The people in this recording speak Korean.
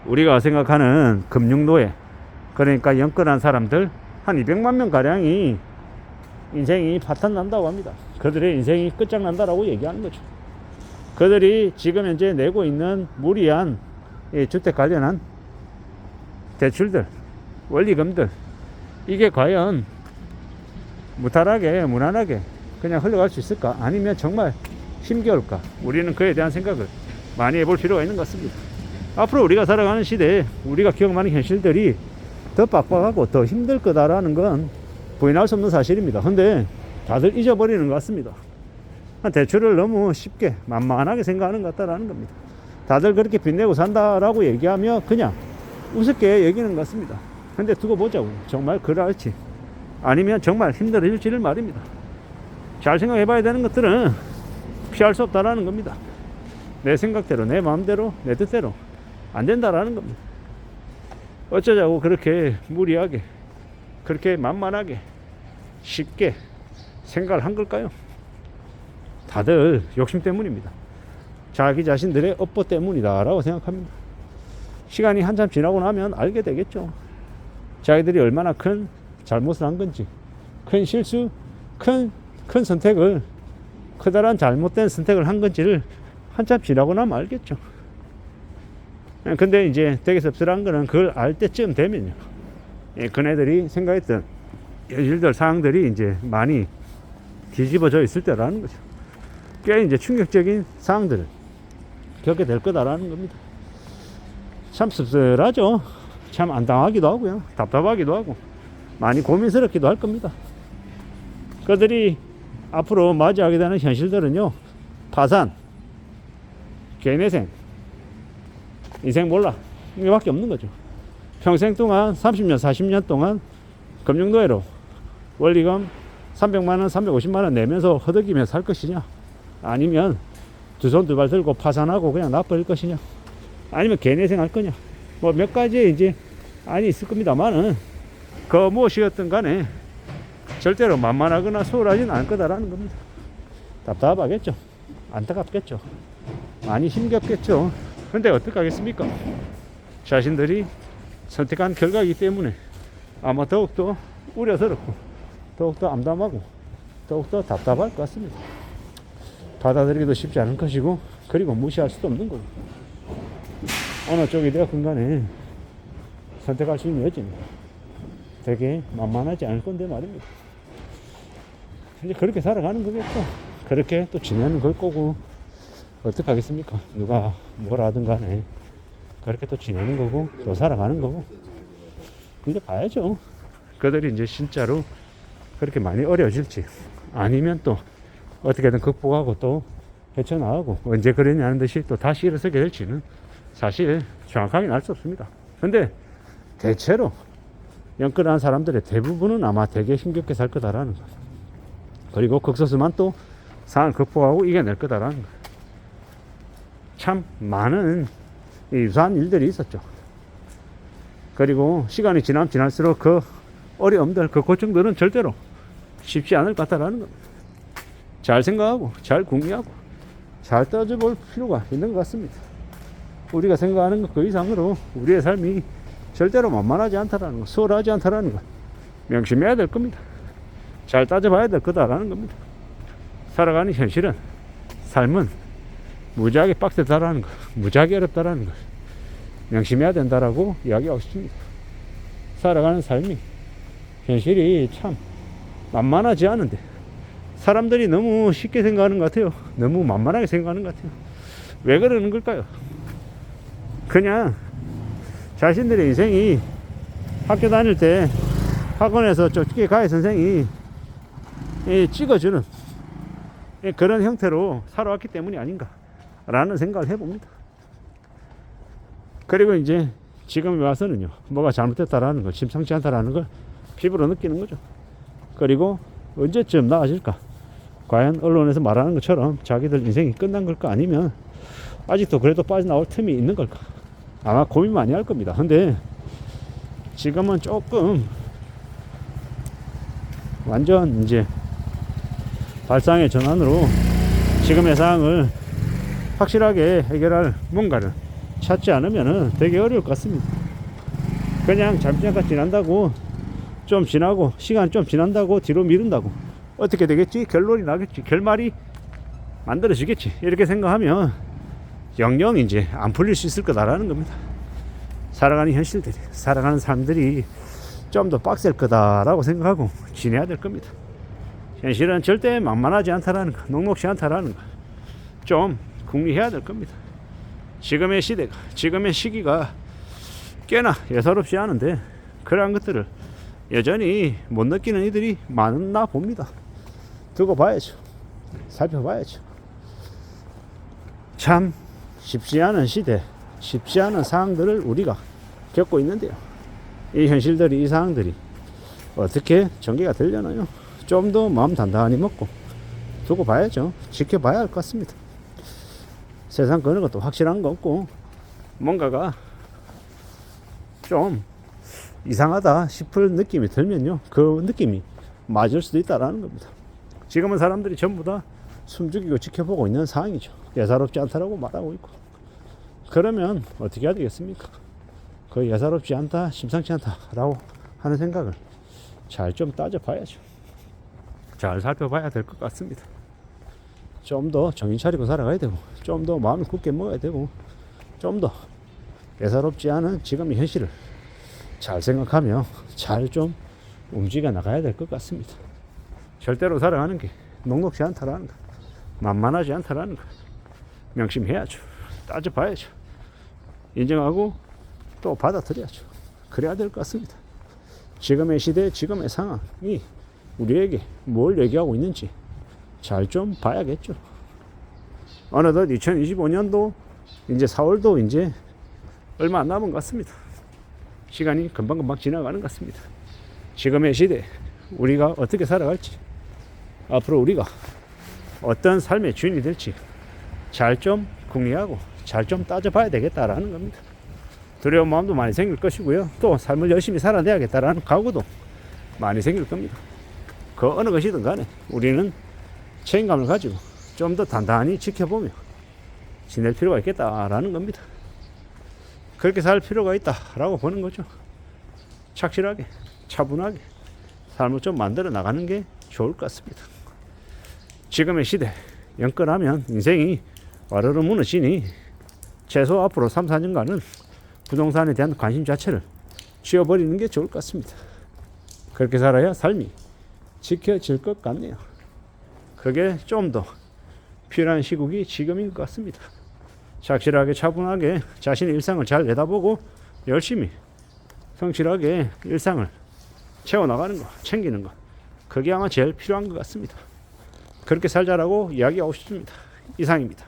우리가 생각하는 금융노예, 그러니까 영끌한 사람들 한 200만 명 가량이 인생이 파탄 난다고 합니다. 그들의 인생이 끝장난다라고 얘기하는 거죠. 그들이 지금 현재 내고 있는 무리한 주택 관련한 대출들, 원리금들, 이게 과연 무탈하게 무난하게 그냥 흘러갈 수 있을까? 아니면 정말 힘겨울까? 우리는 그에 대한 생각을 많이 해볼 필요가 있는 것 같습니다. 앞으로 우리가 살아가는 시대에 우리가 기억하는 현실들이 더 빡빡하고 더 힘들 거다라는 건 부인할 수 없는 사실입니다. 근데 다들 잊어버리는 것 같습니다. 대출을 너무 쉽게 만만하게 생각하는 것 같다라는 겁니다. 다들 그렇게 빚내고 산다라고 얘기하며 그냥 우습게 얘기는 것 같습니다. 근데 두고 보자고. 정말 그럴지 아니면 정말 힘들어질지를 말입니다. 잘 생각해 봐야 되는 것들은 피할 수 없다라는 겁니다. 내 생각대로, 내 마음대로, 내 뜻대로 안 된다라는 겁니다. 어쩌자고 그렇게 무리하게, 그렇게 만만하게, 쉽게 생각을 한 걸까요? 다들 욕심 때문입니다. 자기 자신들의 업보 때문이다 라고 생각합니다. 시간이 한참 지나고 나면 알게 되겠죠. 자기들이 얼마나 큰 잘못을 한 건지, 큰 실수, 큰 선택을, 커다란 잘못된 선택을 한 건지를 한참 지나고 나면 알겠죠. 근데 이제 되게 씁쓸한 거는 그걸 알 때쯤 되면요, 그네들이 생각했던 일들, 사항들이 이제 많이 뒤집어져 있을 때라는 거죠. 꽤 이제 충격적인 사항들을 겪게 될 거다라는 겁니다. 참 씁쓸하죠. 참 안당하기도 하고요, 답답하기도 하고 많이 고민스럽기도 할 겁니다. 그들이 앞으로 맞이하게 되는 현실들은요, 파산, 개인회생, 인생 몰라, 이거밖에 없는 거죠. 평생 동안 30년 40년 동안 금융노예로 원리금 300만원 350만원 내면서 허덕이며 살 것이냐, 아니면 두 손 두 발 들고 파산하고 그냥 놔버릴 것이냐, 아니면 개인회생 할 거냐, 뭐 몇 가지의 이제 안이 있을 겁니다만은 그 무엇이었든 간에 절대로 만만하거나 소홀하지는 않을 거다라는 겁니다. 답답하겠죠. 안타깝겠죠. 많이 힘겹겠죠. 근데 어떡하겠습니까? 자신들이 선택한 결과이기 때문에 아마 더욱더 우려스럽고 더욱더 암담하고 더욱더 답답할 것 같습니다. 받아들이기도 쉽지 않은 것이고, 그리고 무시할 수도 없는 거고, 어느 쪽이 되었건 간에 선택할 수 있는 여지는 되게 만만하지 않을 건데 말입니다. 이제 그렇게 살아가는 거겠죠. 그렇게 또 지내는 걸 거고, 어떡하겠습니까? 누가 뭐라 하든 간에 그렇게 또 지내는 거고 또 살아가는 거고. 이제 봐야죠. 그들이 이제 진짜로 그렇게 많이 어려워질지, 아니면 또 어떻게든 극복하고 또 헤쳐나가고 언제 그랬냐는 듯이 또 다시 일어서게 될지는 사실 정확하게 알 수 없습니다. 근데 대체로 영끌한 사람들의 대부분은 아마 되게 힘겹게 살 거다라는 거, 그리고 극소수만 또 상황을 극복하고 이겨낼 거다라는 거. 참 많은 유사한 일들이 있었죠. 그리고 시간이 지나면 지날수록 그 어려움들, 그 고충들은 절대로 쉽지 않을 것 같다라는 겁니다. 잘 생각하고 잘 궁리하고 잘 따져볼 필요가 있는 것 같습니다. 우리가 생각하는 것 그 이상으로 우리의 삶이 절대로 만만하지 않다라는 것, 수월하지 않다라는 것 명심해야 될 겁니다. 잘 따져봐야 될 거다라는 겁니다. 살아가는 현실은, 삶은 무지하게 빡세다라는 것, 무지하게 어렵다라는 것 명심해야 된다라고 이야기하고 싶습니다. 살아가는 삶이, 현실이 참 만만하지 않은데 사람들이 너무 쉽게 생각하는 것 같아요. 너무 만만하게 생각하는 것 같아요. 왜 그러는 걸까요? 그냥 자신들의 인생이 학교 다닐 때 학원에서 쪽집게 가해 선생이 찍어주는 그런 형태로 살아왔기 때문이 아닌가 라는 생각을 해봅니다. 그리고 이제 지금 와서는요, 뭐가 잘못됐다라는 걸, 심상치 않다라는 걸 피부로 느끼는 거죠. 그리고 언제쯤 나아질까? 과연 언론에서 말하는 것처럼 자기들 인생이 끝난 걸까? 아니면 아직도 그래도 빠져나올 틈이 있는 걸까? 아마 고민 많이 할 겁니다. 근데 지금은 조금 완전 이제 발상의 전환으로 지금의 상황을 확실하게 해결할 뭔가를 찾지 않으면은 되게 어려울 것 같습니다. 그냥 잠깐 지난다고 좀 지나고 시간 좀 지난다고 뒤로 미룬다고 어떻게 되겠지? 결론이 나겠지. 결말이 만들어지겠지. 이렇게 생각하면 영영 이제 안 풀릴 수 있을 거다라는 겁니다. 살아가는 현실들이, 살아가는 사람들이 좀 더 빡셀 거다라고 생각하고 지내야 될 겁니다. 현실은 절대 만만하지 않다라는 거, 녹록지 않다라는 거 좀 궁리해야 될 겁니다. 지금의 시대가, 지금의 시기가 꽤나 예사롭지 않은데 그러한 것들을 여전히 못 느끼는 이들이 많나 봅니다. 두고 봐야죠. 살펴봐야죠. 참 쉽지 않은 시대, 쉽지 않은 상황들을 우리가 겪고 있는데요. 이 현실들이, 이 상황들이 어떻게 전개가 되려나요? 좀 더 마음 단단히 먹고 두고 봐야죠. 지켜봐야 할 것 같습니다. 세상 그런 것도 확실한 거 없고 뭔가가 좀 이상하다 싶을 느낌이 들면요, 그 느낌이 맞을 수도 있다라는 겁니다. 지금은 사람들이 전부 다 숨죽이고 지켜보고 있는 상황이죠. 예사롭지 않다라고 말하고 있고. 그러면 어떻게 해야 되겠습니까? 그 예사롭지 않다, 심상치 않다라고 하는 생각을 잘 좀 따져봐야죠. 잘 살펴봐야 될 것 같습니다. 좀 더 정신 차리고 살아가야 되고, 좀 더 마음을 굳게 먹어야 되고, 좀 더 예사롭지 않은 지금의 현실을 잘 생각하며 잘 좀 움직여 나가야 될 것 같습니다. 절대로 살아가는 게 녹록지 않다라는 거, 만만하지 않다라는 거 명심해야죠. 따져봐야죠. 인정하고 또 받아들여야죠. 그래야 될 것 같습니다. 지금의 시대, 지금의 상황이 우리에게 뭘 얘기하고 있는지 잘 좀 봐야겠죠. 어느덧 2025년도 이제 4월도 이제 얼마 안 남은 것 같습니다. 시간이 금방금방 지나가는 것 같습니다. 지금의 시대 우리가 어떻게 살아갈지, 앞으로 우리가 어떤 삶의 주인이 될지 잘 좀 궁리하고 잘 좀 따져봐야 되겠다라는 겁니다. 두려운 마음도 많이 생길 것이고요. 또 삶을 열심히 살아내야겠다라는 각오도 많이 생길 겁니다. 그 어느 것이든 간에 우리는 책임감을 가지고 좀 더 단단히 지켜보며 지낼 필요가 있겠다라는 겁니다. 그렇게 살 필요가 있다라고 보는 거죠. 착실하게, 차분하게 삶을 좀 만들어 나가는 게 좋을 것 같습니다. 지금의 시대 영끌하면 인생이 와르르 무너지니 최소 앞으로 3, 4년간은 부동산에 대한 관심 자체를 지워버리는 게 좋을 것 같습니다. 그렇게 살아야 삶이 지켜질 것 같네요. 그게 좀 더 필요한 시국이 지금인 것 같습니다. 착실하게 차분하게 자신의 일상을 잘 내다보고 열심히 성실하게 일상을 채워나가는 거, 챙기는 거, 그게 아마 제일 필요한 것 같습니다. 그렇게 살자라고 이야기하고 싶습니다. 이상입니다.